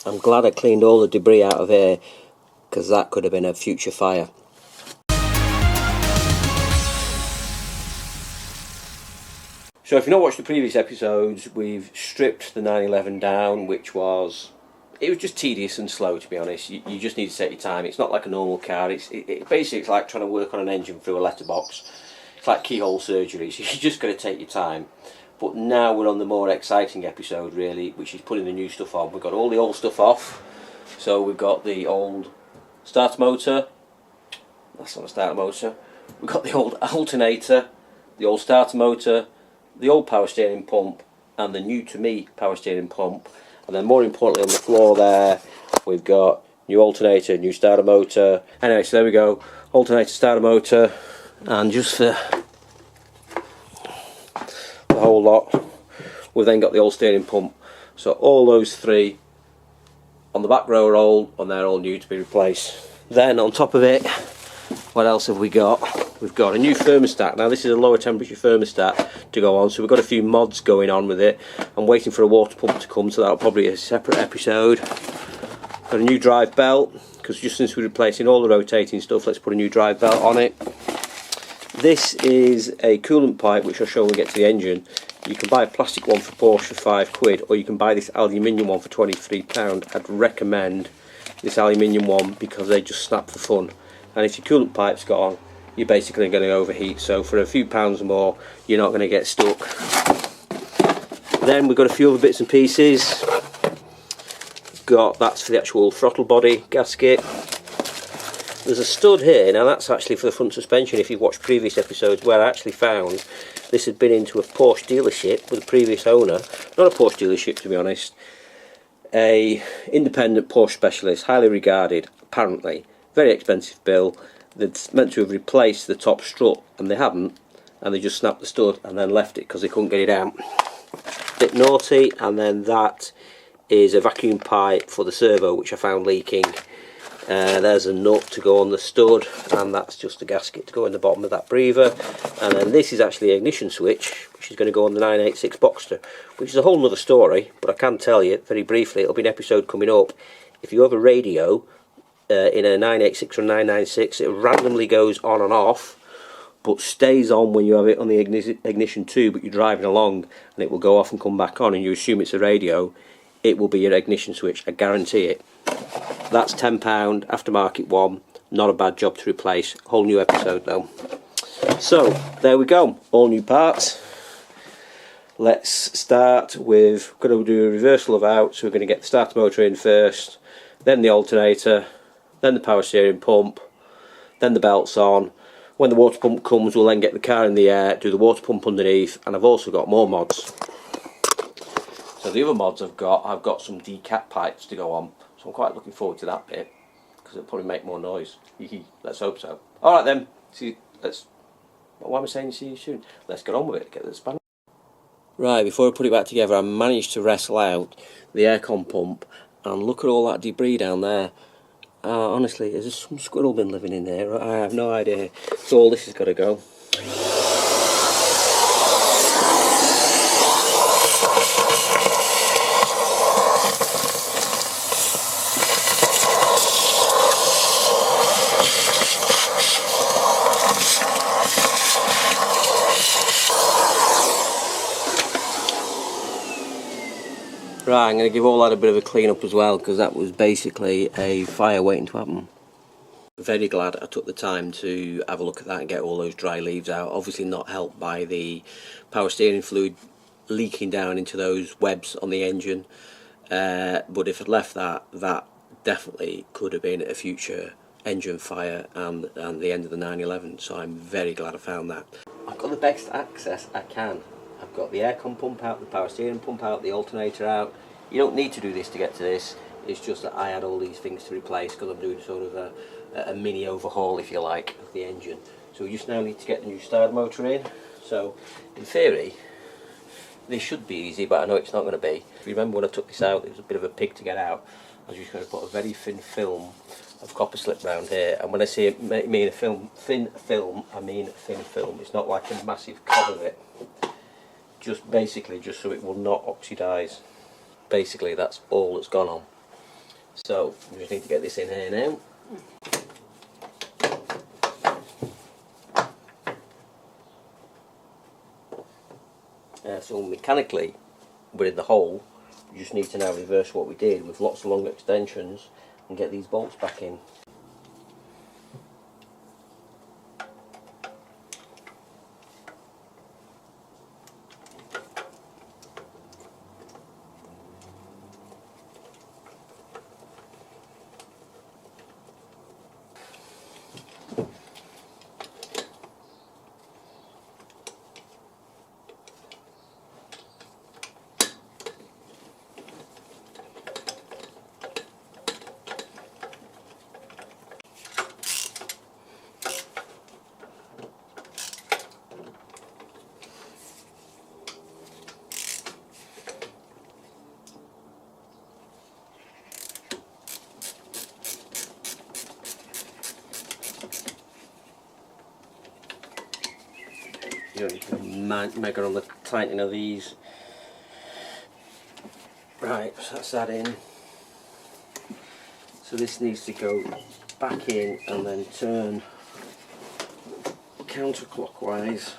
I'm glad I cleaned all the debris out of here, because that could have been a future fire. So if you've not watched the previous episodes, we've stripped the 911 down, it was just tedious and slow, to be honest. You just need to take your time. It's not like a normal car. Basically it's like trying to work on an engine through a letterbox. It's like keyhole surgery, so you just got to take your time. But now we're on the more exciting episode, really, which is putting the new stuff on. We've got all the old stuff off. So we've got the old starter motor. That's not a starter motor. We've got the old alternator, the old starter motor, the old power steering pump, and the new to me power steering pump. And then more importantly, on the floor there, we've got new alternator, new starter motor. Anyway, so there we go, alternator, starter motor, and just for the whole lot, we've then got the old steering pump. So all those three on the back row are old, and they're all new to be replaced. Then on top of it, what else have we got? We've got a new thermostat. Now this is a lower temperature thermostat to go on, so we've got a few mods going on with it. I'm waiting for a water pump to come, so that'll probably be a separate episode. Got a new drive belt, because just since we're replacing all the rotating stuff, let's put a new drive belt on it. This is a coolant pipe, which I'll show when we get to the engine. You can buy a plastic one for Porsche for £5, or you can buy this aluminium one for £23. I'd recommend this aluminium one because they just snap for fun. And if your coolant pipe's gone, you're basically going to overheat, so for a few pounds more you're not going to get stuck. Then we've got a few other bits and pieces. That's for the actual throttle body gasket. There's a stud here. Now that's actually for the front suspension. If you've watched previous episodes, where I actually found this had been into a Porsche dealership with a previous owner, not a Porsche dealership to be honest, a independent Porsche specialist, highly regarded apparently, very expensive bill. They'd meant to have replaced the top strut and they hadn't, and they just snapped the stud and then left it because they couldn't get it out. Bit naughty. And then that is a vacuum pipe for the servo, which I found leaking. There's a nut to go on the stud, and that's just a gasket to go in the bottom of that breather. And then this is actually an ignition switch, which is going to go on the 986 Boxster, which is a whole other story, but I can tell you very briefly, it'll be an episode coming up. If you have a radio in a 986 or 996, it randomly goes on and off, but stays on when you have it on the ignition too, but you're driving along and it will go off and come back on and you assume it's a radio. It will be your ignition switch, I guarantee it. That's £10 aftermarket one, not a bad job to replace. Whole new episode though. So there we go, all new parts. Let's start with, we're going to do a reversal of out, so we're going to get the starter motor in first, then the alternator, then the power steering pump, then the belts on. When the water pump comes, we'll then get the car in the air, do the water pump underneath, and I've also got more mods. So the other mods I've got some decap pipes to go on, so I'm quite looking forward to that bit, because it'll probably make more noise. Let's hope so. Alright then, why am I saying see you soon? Let's get on with it, get the spanner. Right, before I put it back together, I managed to wrestle out the aircon pump, and look at all that debris down there. Honestly, is there some squirrel been living in there? I have no idea. So all this has got to go. Right, I'm going to give all that a bit of a clean up as well, because that was basically a fire waiting to happen. Very glad I took the time to have a look at that and get all those dry leaves out. Obviously not helped by the power steering fluid leaking down into those webs on the engine, but if I'd left that, that definitely could have been a future engine fire and the end of the 911, so I'm very glad I found that. I've got the best access I can. I've got the aircon pump out, the power steering pump out, the alternator out. You don't need to do this to get to this, it's just that I had all these things to replace because I'm doing sort of a mini overhaul, if you like, of the engine. So we just now need to get the new starter motor in. So in theory this should be easy, but I know it's not going to be. If you remember when I took this out, it was a bit of a pig to get out. I was just going to put a very thin film of copper slip round here, and when I say thin film, I mean thin film. It's not like a massive cob of it. Just basically just so it will not oxidise. Basically that's all that's gone on. So we just need to get this in here now. So mechanically we're in the hole. We just need to now reverse what we did with lots of long extensions and get these bolts back in. You don't need to go mega on the tightening of these. Right, so that's that in. So this needs to go back in and then turn counterclockwise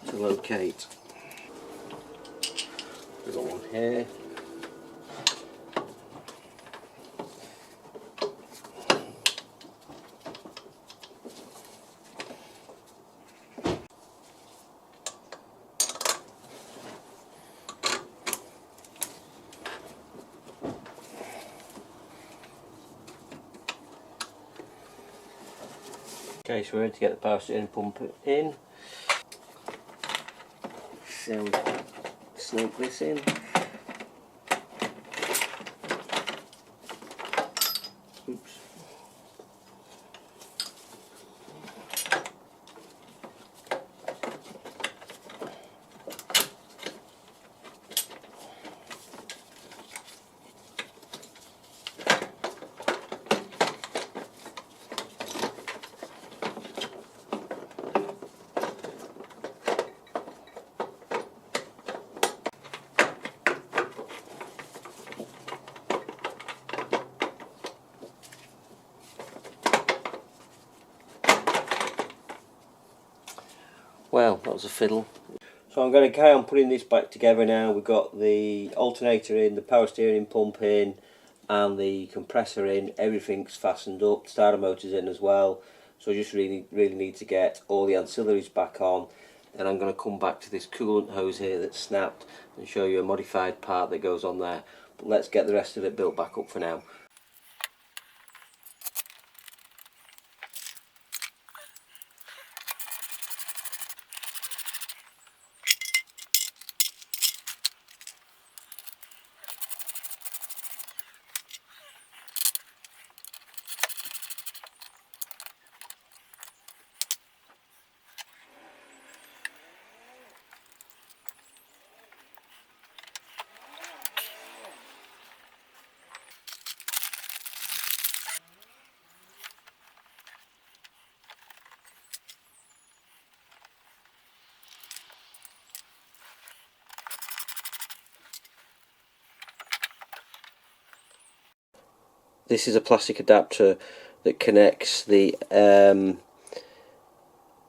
to locate. We've got one here. Okay, so we're ready to get the power steering pump in. So we snake this in. Oops. Well, that was a fiddle. So I'm going to carry on putting this back together now. We've got the alternator in, the power steering pump in, and the compressor in. Everything's fastened up. The starter motor's in as well. So I just really need to get all the ancillaries back on. And I'm going to come back to this coolant hose here that's snapped and show you a modified part that goes on there. But let's get the rest of it built back up for now. This is a plastic adapter that connects the air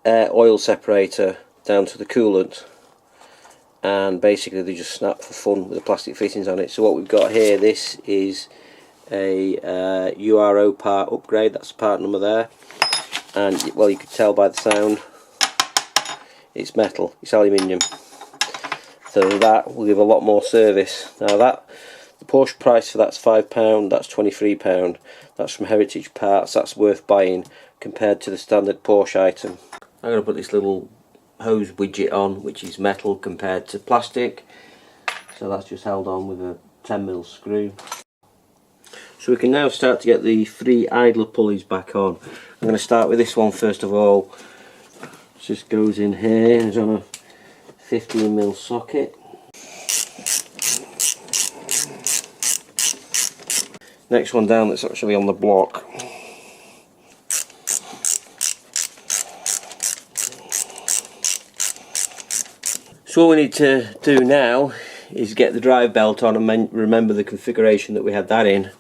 oil separator down to the coolant, and basically they just snap for fun with the plastic fittings on it. So what we've got here, this is a URO part upgrade. That's the part number there, and well, you could tell by the sound it's metal, it's aluminium, so that will give a lot more service. Now that the Porsche price for that's £5, that's £23. That's from Heritage Parts. That's worth buying compared to the standard Porsche item. I'm going to put this little hose widget on, which is metal compared to plastic. So that's just held on with a 10mm screw. So we can now start to get the 3 idler pulleys back on. I'm going to start with this one first of all. It just goes in here. It's on a 15mm socket. Next one down that's actually on the block. So what we need to do now is get the drive belt on and remember the configuration that we had that in.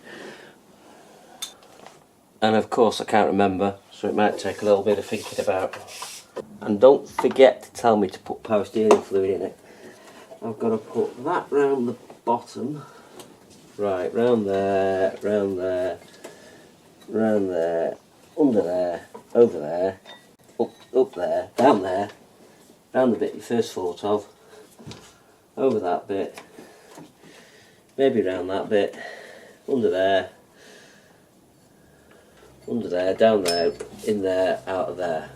And of course I can't remember, so it might take a little bit of thinking about. And don't forget to tell me to put power steering fluid in it. I've got to put that round the bottom. Right, round there, round there, round there, under there, over there, up there, down there, round the bit you first thought of, over that bit, maybe round that bit, under there, down there, in there, out of there.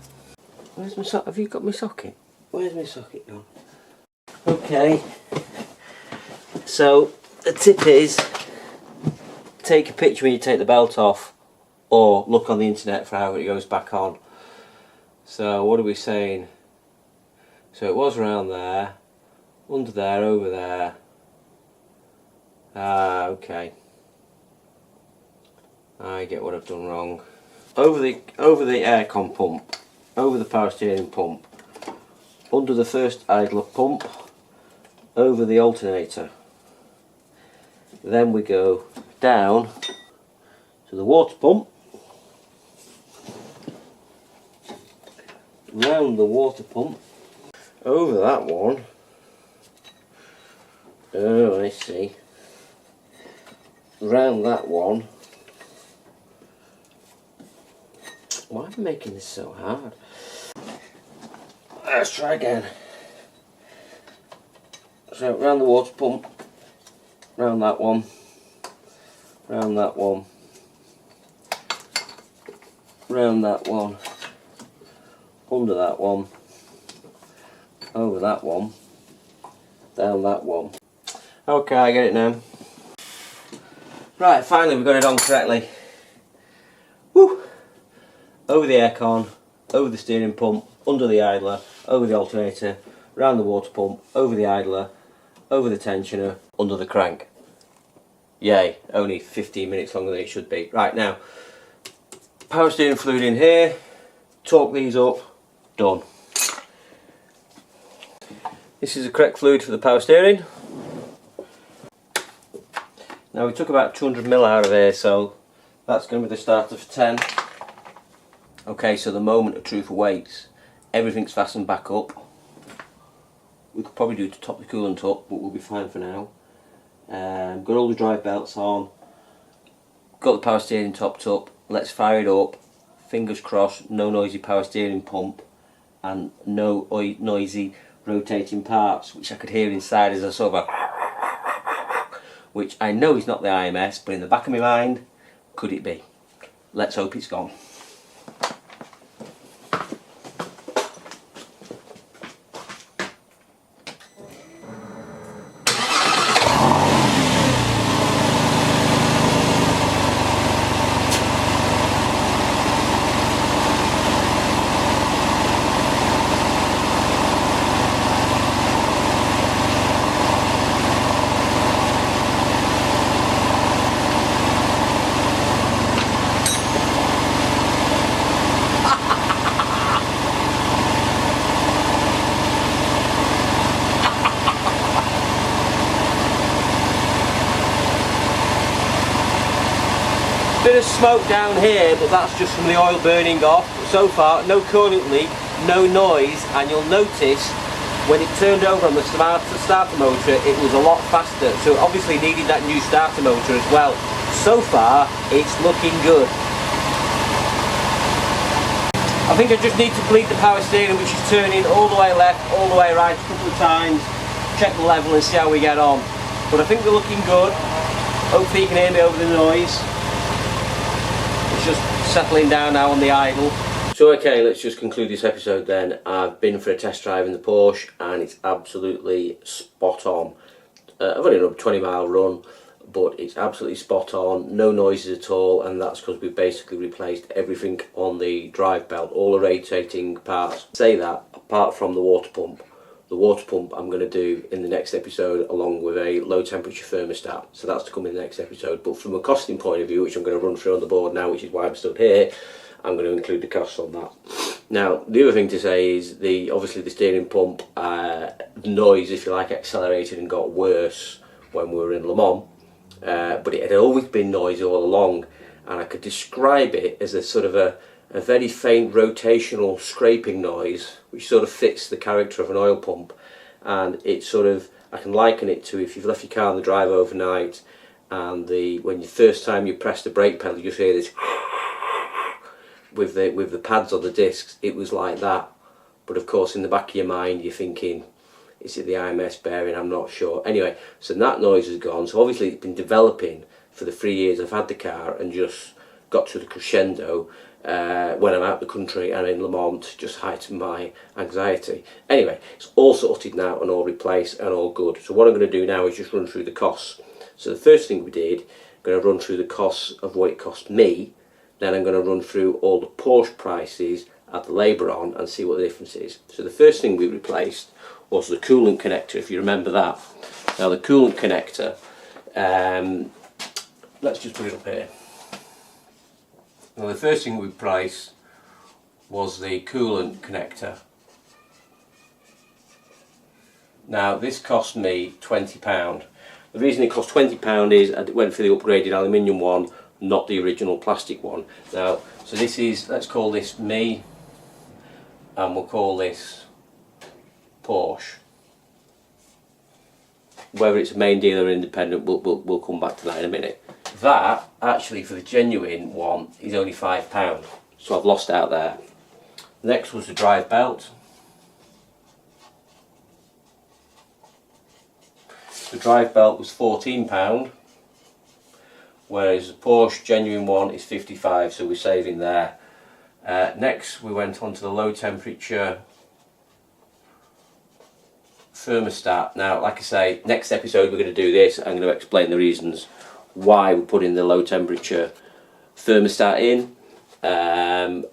Where's my socket? Have you got my socket? Where's my socket gone? Okay, so the tip is take a picture when you take the belt off, or look on the internet for how it goes back on. So what are we saying? So it was around there, under there, over there. Ah, okay. I get what I've done wrong. Over the aircon pump, over the power steering pump, under the first idler pump, over the alternator. Then we go down to the water pump, round the water pump, over that one. Oh, I see. Round that one. Why am I making this so hard? Let's try again. So round the water pump, round that one, round that one, round that one, under that one, over that one, down that one. Okay, I get it now. Right, finally we got it on correctly. Woo! Over the aircon, over the steering pump, under the idler, over the alternator, round the water pump, over the idler, over the tensioner, under the crank. Yay, only 15 minutes longer than it should be. Right, now, power steering fluid in here, torque these up, done. This is the correct fluid for the power steering. Now we took about 200ml out of here, so that's going to be the starter for 10. Okay, so the moment of truth awaits. Everything's fastened back up. We could probably do to top the coolant up, but we'll be fine for now. Got all the drive belts on. Got the power steering topped up. Let's fire it up. Fingers crossed, no noisy power steering pump and no noisy rotating parts, which I could hear inside as I sort of which I know is not the IMS, but in the back of my mind, could it be? Let's hope it's gone. Bit of smoke down here, but that's just from the oil burning off. So far, no coolant leak, no noise, and you'll notice when it turned over on the starter motor, it was a lot faster. So it obviously needed that new starter motor as well. So far, it's looking good. I think I just need to bleed the power steering, which is turning all the way left, all the way right a couple of times, check the level and see how we get on. But I think we're looking good. Hopefully you can hear me over the noise. Just settling down now on the idle. So okay, let's just conclude this episode then. I've been for a test drive in the Porsche and it's absolutely spot on. I've only done a 20-mile run, but it's absolutely spot on, no noises at all, and that's because we've basically replaced everything on the drive belt, all the rotating parts. Say that, apart from the water pump. The water pump I'm going to do in the next episode along with a low temperature thermostat, so that's to come in the next episode. But from a costing point of view, which I'm going to run through on the board now, which is why I'm stood here, I'm going to include the costs on that. Now the other thing to say is obviously the steering pump noise, if you like, accelerated and got worse when we were in Le Mans, but it had always been noisy all along, and I could describe it as a sort of a very faint rotational scraping noise, which sort of fits the character of an oil pump. And it's sort of, I can liken it to if you've left your car on the drive overnight, and when the first time you press the brake pedal, you just hear this with the pads on the discs. It was like that. But of course, in the back of your mind, you're thinking, is it the IMS bearing? I'm not sure. Anyway, so that noise is gone. So obviously, it's been developing for the 3 years I've had the car, and just got to the crescendo when I'm out the country and in Le Mans to just heighten my anxiety. Anyway, it's all sorted now and all replaced and all good. So what I'm going to do now is just run through the costs. So the first thing we did, I'm going to run through the costs of what it cost me. Then I'm going to run through all the Porsche prices, add the labour on, and see what the difference is. So the first thing we replaced was the coolant connector, if you remember that. Now the coolant connector, let's just put it up here. Now the first thing we priced was the coolant connector. Now this cost me £20. The reason it cost £20 is I went for the upgraded aluminium one, not the original plastic one. Now, so this is, let's call this me, and we'll call this Porsche. Whether it's a main dealer or independent, we'll come back to that in a minute. That, actually, for the genuine one, is only £5, so I've lost out there. Next was the drive belt. The drive belt was £14, whereas the Porsche genuine one is £55, so we're saving there. Next we went on to the low temperature thermostat. Now, like I say, next episode we're going to do this. I'm going to explain the reasons why we're putting the low temperature thermostat in. I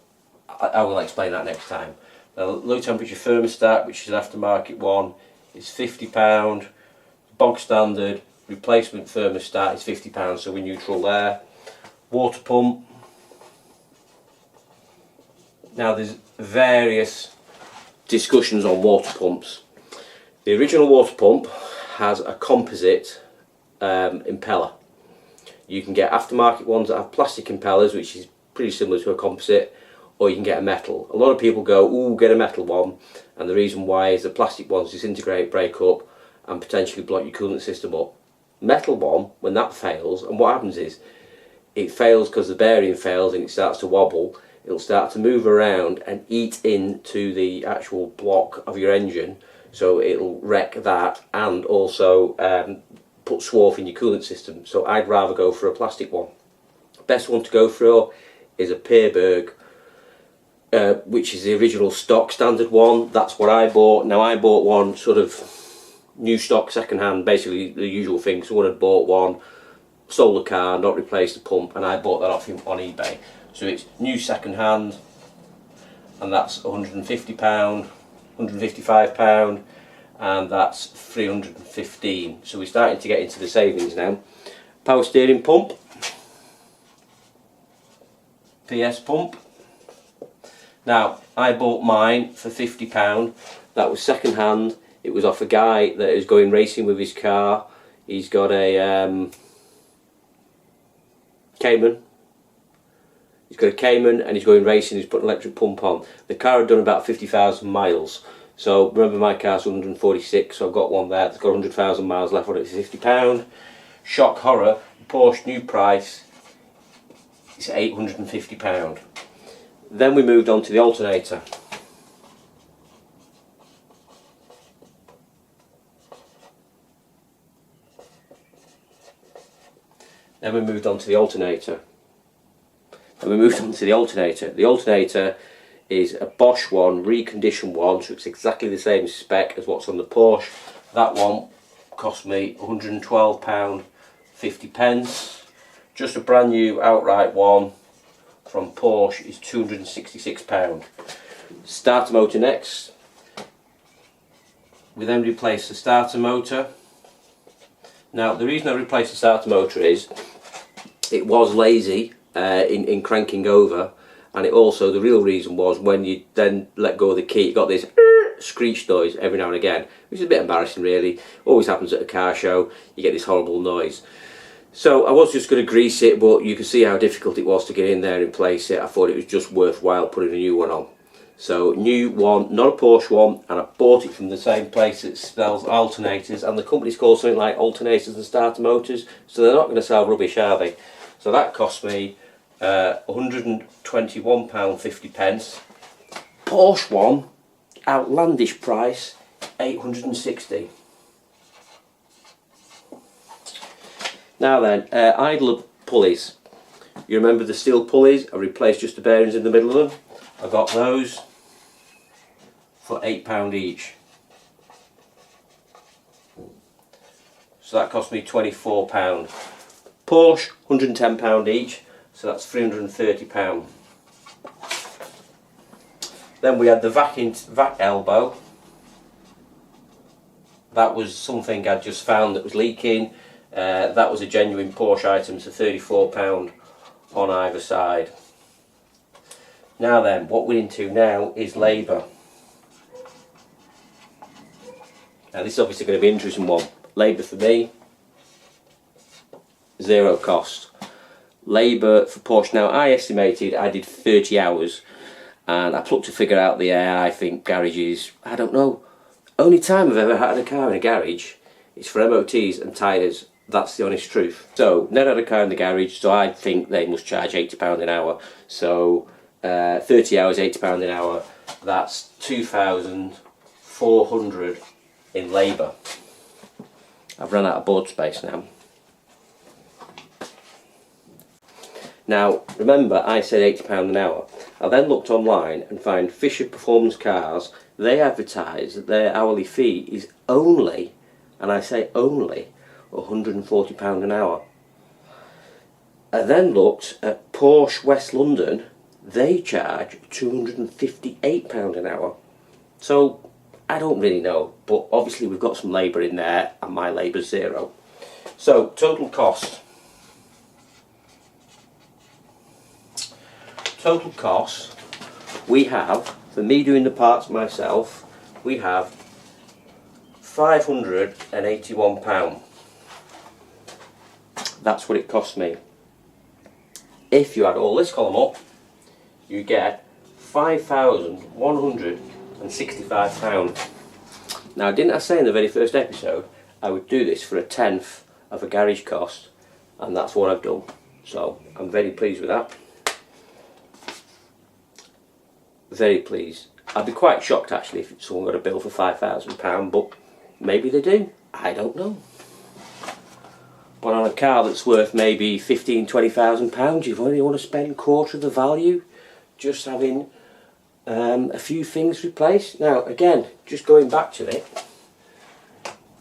will explain that next time. The low temperature thermostat, which is an aftermarket one, is £50. Bog standard replacement thermostat is £50, so we're neutral there. Water pump. Now there's various discussions on water pumps. The original water pump has a composite impeller. You can get aftermarket ones that have plastic impellers, which is pretty similar to a composite, or you can get a metal. A lot of people go, ooh, get a metal one, and the reason why is the plastic ones disintegrate, break up, and potentially block your coolant system up. Metal one, when that fails, and what happens is, it fails because the bearing fails and it starts to wobble, it'll start to move around and eat into the actual block of your engine, so it'll wreck that and also put swarf in your coolant system. So I'd rather go for a plastic one. Best one to go for is a Peerberg, which is the original stock standard one. That's what I bought. Now I bought one sort of new stock, second hand, basically the usual thing. Someone had bought one, sold the car, not replaced the pump, and I bought that off him on eBay. So it's new second hand, and that's £150, £155, and that's £315. So we're starting to get into the savings now. Power steering pump, PS pump. Now I bought mine for £50. That was second hand. It was off a guy that is going racing with his car. He's got a Cayman. He's got a Cayman and he's going racing. He's put an electric pump on. The car had done about 50,000 miles. So remember, my car's 146, so I've got one there that's got 100,000 miles left on it for £50. Shock horror, Porsche new price is £850. Then we moved on to the alternator. The alternator is a Bosch one, reconditioned one, so it's exactly the same spec as what's on the Porsche. That one cost me £112.50. Just a brand new outright one from Porsche is £266. Starter motor next. We then replace the starter motor. Now the reason I replaced the starter motor is it was lazy in cranking over, and it also, the real reason was when you then let go of the key, it got this screech noise every now and again, which is a bit embarrassing really. Always happens at a car show, you get this horrible noise. So I was just going to grease it, but you can see how difficult it was to get in there and place it. I thought it was just worthwhile putting a new one on. So new one, not a Porsche one, and I bought it from the same place that sells alternators, and the company's called something like Alternators and Starter Motors, so they're not going to sell rubbish, are they? So that cost me £121.50. Porsche one, outlandish price, £860. Now then, idler pulleys. You remember the steel pulleys? I replaced just the bearings in the middle of them. I got those for £8 each. So that cost me £24. Porsche, £110 each, so that's £330. Then we had the vac elbow. That was something I'd just found that was leaking. That was a genuine Porsche item, so £34 on either side. Now then, what we're into now is labour. Now this is obviously going to be an interesting one. Labour for me, zero cost. Labour for Porsche, now I estimated I did 30 hours, and I plucked a figure out the air. I think garages, I don't know, only time I've ever had a car in a garage is for MOTs and tyres. That's the honest truth. So, never had a car in the garage, so I think they must charge £80 an hour. So, 30 hours, £80 an hour, that's 2,400 in labour. I've run out of board space now. Now, remember I said £80 an hour. I then looked online and found Fisher Performance Cars. They advertise that their hourly fee is only, and I say only, £140 an hour. I then looked at Porsche West London. They charge £258 an hour. So I don't really know, but obviously we've got some labour in there and my labour's zero. So total cost. Total cost we have, for me doing the parts myself, we have £581. That's what it cost me. If you add all this column up, you get £5,165. Now, didn't I say in the very first episode I would do this for a tenth of a garage cost, and that's what I've done. So I'm very pleased with that. Very pleased. I'd be quite shocked actually if someone got a bill for £5,000, but maybe they do. I don't know. But on a car that's worth maybe £15,000-20,000, you only want to spend quarter of the value just having a few things replaced. Now again, just going back to it,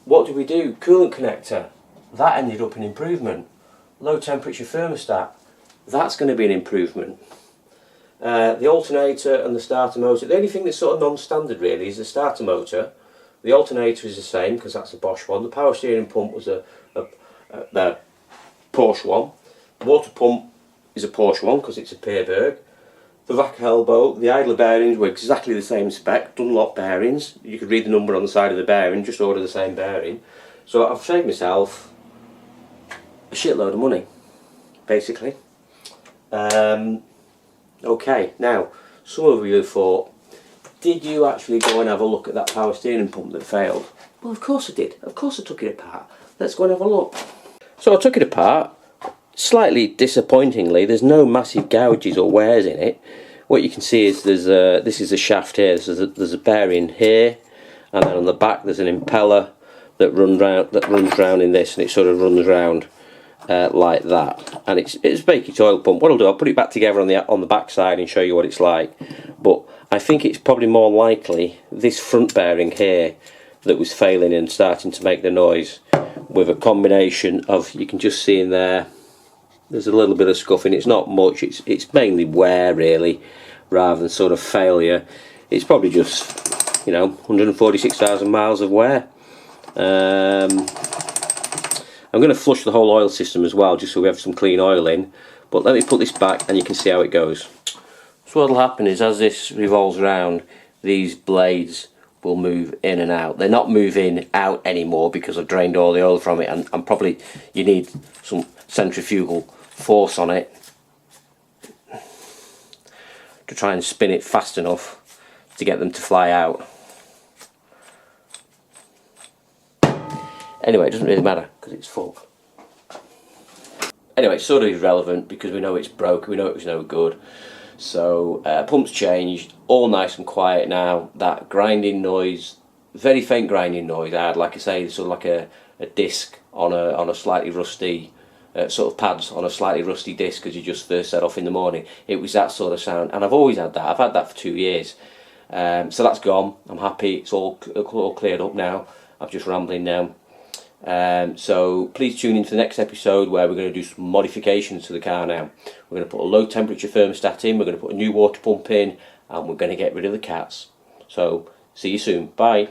what did we do? Coolant connector, that ended up an improvement. Low temperature thermostat, that's going to be an improvement. The alternator and the starter motor, the only thing that's sort of non-standard really is the starter motor. The alternator is the same because that's a Bosch one. The power steering pump was a Porsche one. The water pump is a Porsche one because it's a Peerberg. The vac elbow, the idler bearings were exactly the same spec, Dunlop bearings. You could read the number on the side of the bearing, just order the same bearing. So I've saved myself a shitload of money, basically. Okay, now, some of you have thought, did you actually go and have a look at that power steering pump that failed? Well, of course I did. Of course I took it apart. Let's go and have a look. So I took it apart. Slightly disappointingly, there's no massive gouges or wears in it. What you can see is this is a shaft here. There's a bearing here, and then on the back there's an impeller that runs round in this, and it sort of runs round like that. And it's a Bakey oil pump. What I'll do, I'll put it back together on the back side and show you what it's like. But I think it's probably more likely this front bearing here that was failing and starting to make the noise, with a combination of, you can just see in there, there's a little bit of scuffing. It's not much, it's mainly wear really, rather than sort of failure. It's probably just, you know, 146,000 miles of wear. I'm going to flush the whole oil system as well, just so we have some clean oil in. But let me put this back and you can see how it goes. So what will happen is, as this revolves around, these blades will move in and out. They're not moving out anymore because I've drained all the oil from it, and probably you need some centrifugal force on it to try and spin it fast enough to get them to fly out. Anyway, it doesn't really matter because it's full. Anyway, it's sort of irrelevant because we know it's broken, we know it was no good. So pump's changed, all nice and quiet now. That grinding noise, very faint grinding noise I had, like I say, sort of like a disc on a slightly rusty, sort of pads on a slightly rusty disc as you just first set off in the morning. It was that sort of sound, and I've always had that. I've had that for 2 years. So that's gone. I'm happy. It's all cleared up now. I'm just rambling now. So please tune in to the next episode where we're going to do some modifications to the car now. We're going to put a low temperature thermostat in, we're going to put a new water pump in, and we're going to get rid of the cats. So see you soon. Bye.